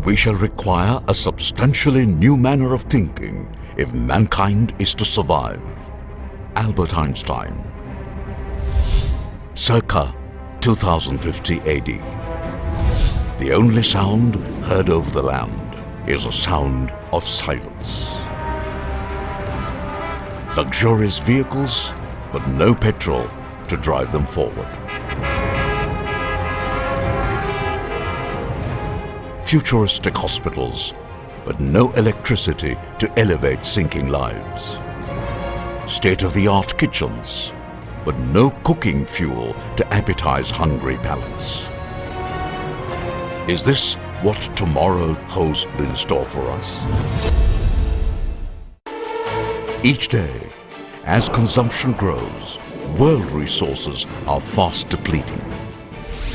We shall require a substantially new manner of thinking if mankind is to survive. Albert Einstein. Circa 2050 AD. The only sound heard over the land is a sound of silence. Luxurious vehicles, but no petrol to drive them forward. Futuristic hospitals, but no electricity to elevate sinking lives. State-of-the-art kitchens, but no cooking fuel to appetize hungry palates. Is this what tomorrow holds in store for us? Each day, as consumption grows, world resources are fast depleting.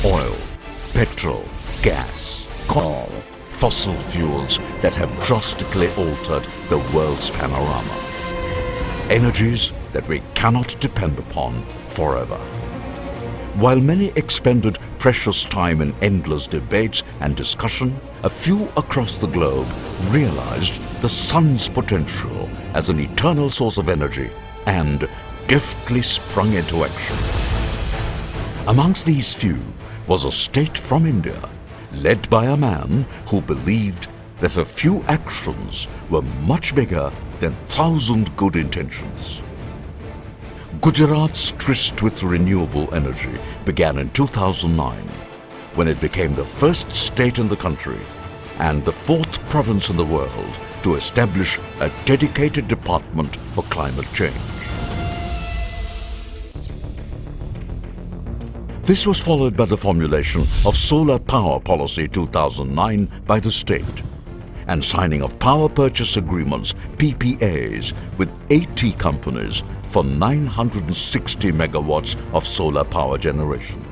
Oil, petrol, gas, coal, fossil fuels that have drastically altered the world's panorama. Energies that we cannot depend upon forever. While many expended precious time in endless debates and discussion, a few across the globe realized the sun's potential as an eternal source of energy and deftly sprung into action. Amongst these few was a state from India, led by a man who believed that a few actions were much bigger than 1,000 good intentions. Gujarat's tryst with renewable energy began in 2009, when it became the first state in the country and the fourth province in the world to establish a dedicated department for climate change. This was followed by the formulation of Solar Power Policy 2009 by the state and signing of power purchase agreements, PPAs, with 80 companies for 960 megawatts of solar power generation.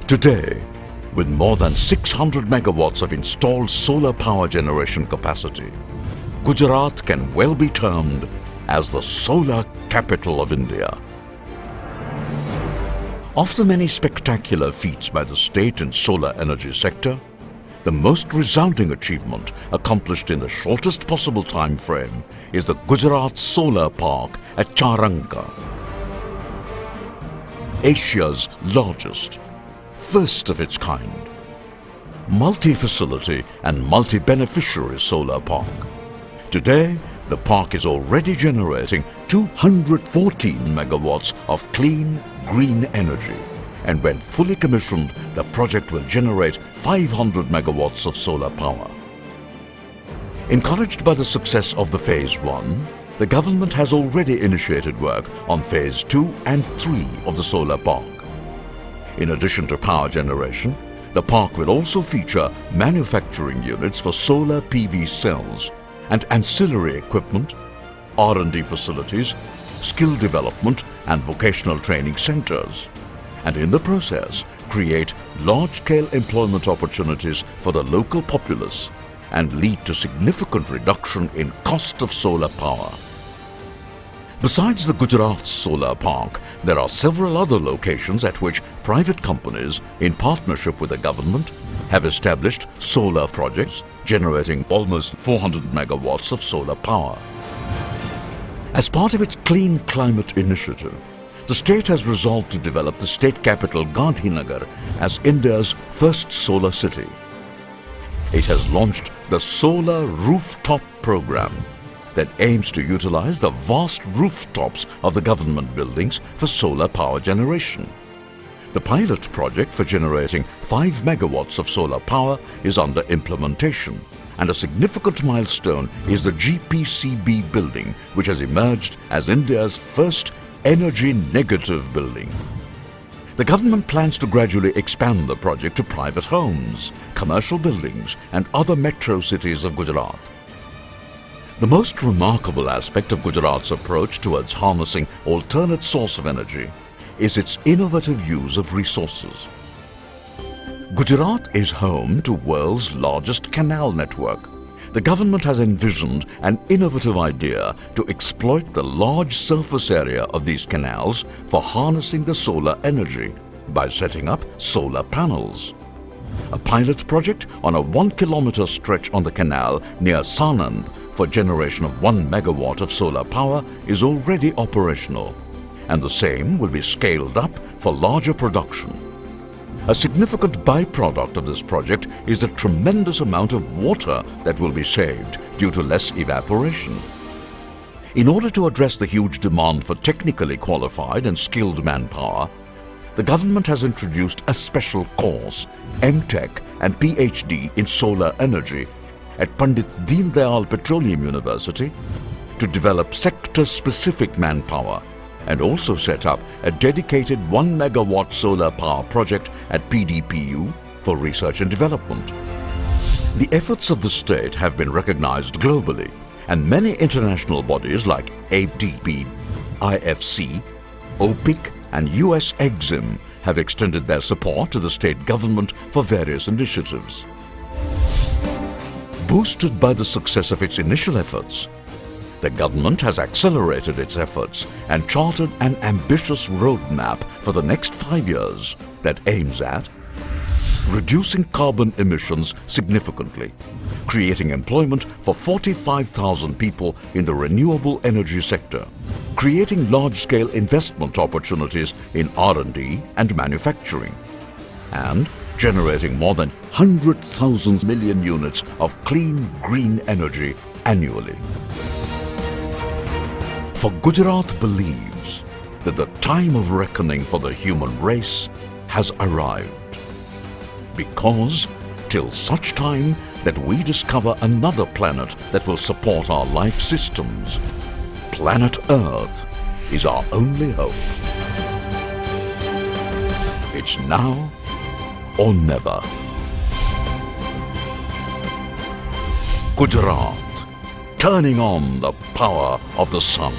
Today, with more than 600 megawatts of installed solar power generation capacity, Gujarat can well be termed as the solar capital of India. Of the many spectacular feats by the state in solar energy sector, the most resounding achievement accomplished in the shortest possible time frame is the Gujarat Solar Park at Charanka. Asia's largest, first of its kind, multi-facility and multi-beneficiary solar park. Today, the park is already generating 214 megawatts of clean, green energy. And when fully commissioned, the project will generate 500 megawatts of solar power. Encouraged by the success of the Phase 1, the government has already initiated work on Phase 2 and 3 of the solar park. In addition to power generation, the park will also feature manufacturing units for solar PV cells and ancillary equipment, R&D facilities, skill development and vocational training centers, and in the process create large-scale employment opportunities for the local populace and lead to significant reduction in cost of solar power. Besides the Gujarat Solar Park, there are several other locations at which private companies, in partnership with the government, have established solar projects generating almost 400 megawatts of solar power. As part of its Clean Climate Initiative, the state has resolved to develop the state capital Gandhinagar as India's first solar city. It has launched the Solar Rooftop Program that aims to utilize the vast rooftops of the government buildings for solar power generation. The pilot project for generating 5 megawatts of solar power is under implementation, and a significant milestone is the GPCB building, which has emerged as India's first energy-negative building. The government plans to gradually expand the project to private homes, commercial buildings and other metro cities of Gujarat. The most remarkable aspect of Gujarat's approach towards harnessing alternate source of energy is its innovative use of resources. Gujarat is home to world's largest canal network. The government has envisioned an innovative idea to exploit the large surface area of these canals for harnessing the solar energy by setting up solar panels. A pilot project on a 1-kilometer stretch on the canal near Sanand for generation of 1 megawatt of solar power is already operational, and the same will be scaled up for larger production. A significant byproduct of this project is the tremendous amount of water that will be saved due to less evaporation. In order to address the huge demand for technically qualified and skilled manpower, the government has introduced a special course, M.Tech and PhD in solar energy at Pandit Deen Dayal Petroleum University to develop sector-specific manpower, and also set up a dedicated 1 megawatt solar power project at PDPU for research and development. The efforts of the state have been recognized globally, and many international bodies like ADB, IFC, OPIC and US EXIM have extended their support to the state government for various initiatives. Boosted by the success of its initial efforts, the government has accelerated its efforts and charted an ambitious roadmap for the next 5 years that aims at reducing carbon emissions significantly, creating employment for 45,000 people in the renewable energy sector, creating large-scale investment opportunities in R&D and manufacturing, and generating more than 100,000 million units of clean green energy annually. For Gujarat believes that the time of reckoning for the human race has arrived, because till such time that we discover another planet that will support our life systems, planet Earth is our only hope. It's now or never. Gujarat, turning on the power of the sun.